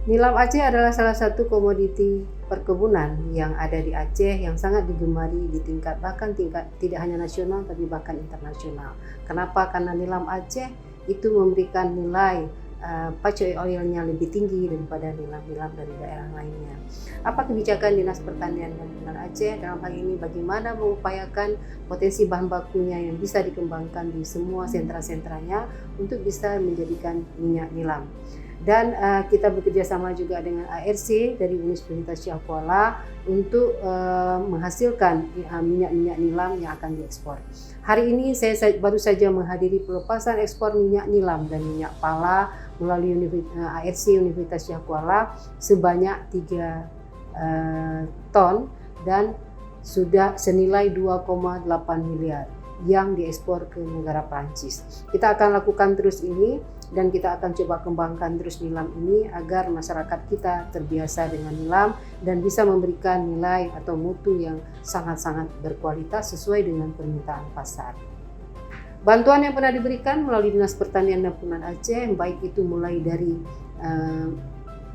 Nilam Aceh adalah salah satu komoditi perkebunan yang ada di Aceh yang sangat digemari di tingkat tidak hanya nasional tapi bahkan internasional. Kenapa? Karena nilam Aceh itu memberikan nilai palm oilnya lebih tinggi daripada nilam-nilam dari daerah lainnya. Apa kebijakan Dinas Pertanian dan Perkebunan Aceh dalam hal ini, bagaimana mengupayakan potensi bahan bakunya yang bisa dikembangkan di semua sentra-sentranya untuk bisa menjadikan minyak nilam. Dan kita bekerja sama juga dengan ARC dari Universitas Syah Kuala untuk menghasilkan minyak-minyak nilam yang akan diekspor. Hari ini saya baru saja menghadiri pelepasan ekspor minyak nilam dan minyak pala melalui ARC Universitas Syah Kuala sebanyak 3 ton dan sudah senilai 2,8 miliar yang diekspor ke negara Prancis. Kita akan lakukan terus ini dan kita akan coba kembangkan terus nilam ini agar masyarakat kita terbiasa dengan nilam dan bisa memberikan nilai atau mutu yang sangat-sangat berkualitas sesuai dengan permintaan pasar. Bantuan yang pernah diberikan melalui Dinas Pertanian dan Perkebunan Aceh, baik itu mulai dari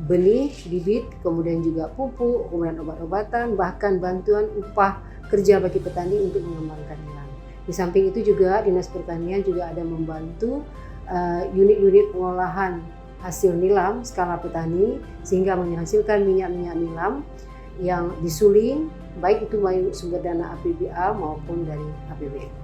benih, bibit, kemudian juga pupuk, kemudian obat-obatan, bahkan bantuan upah kerja bagi petani untuk mengembangkan nilam. Di samping itu juga Dinas Pertanian juga ada membantu unit-unit pengolahan hasil nilam skala petani sehingga menghasilkan minyak-minyak nilam yang disuling, baik itu melalui sumber dana APBA maupun dari APBN.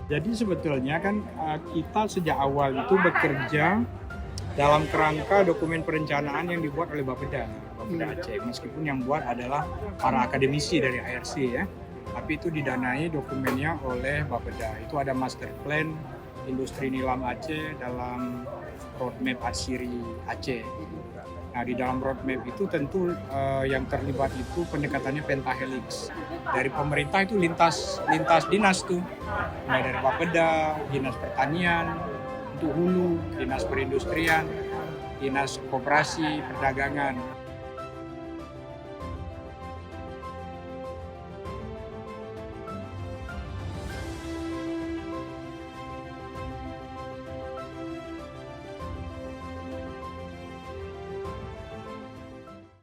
Jadi sebetulnya kan kita sejak awal itu bekerja dalam kerangka dokumen perencanaan yang dibuat oleh Bapeda Aceh. Meskipun yang buat adalah para akademisi dari ARC ya, tapi itu didanai dokumennya oleh Bapeda. Itu ada master plan industri nilam Aceh dalam roadmap Asiri Aceh. Nah, di dalam roadmap itu tentu yang terlibat itu pendekatannya pentahelix. Dari pemerintah itu lintas dinas tuh. Mulai dari Bapeda, Dinas Pertanian, untuk hulu, Dinas Perindustrian, Dinas Koperasi, Perdagangan.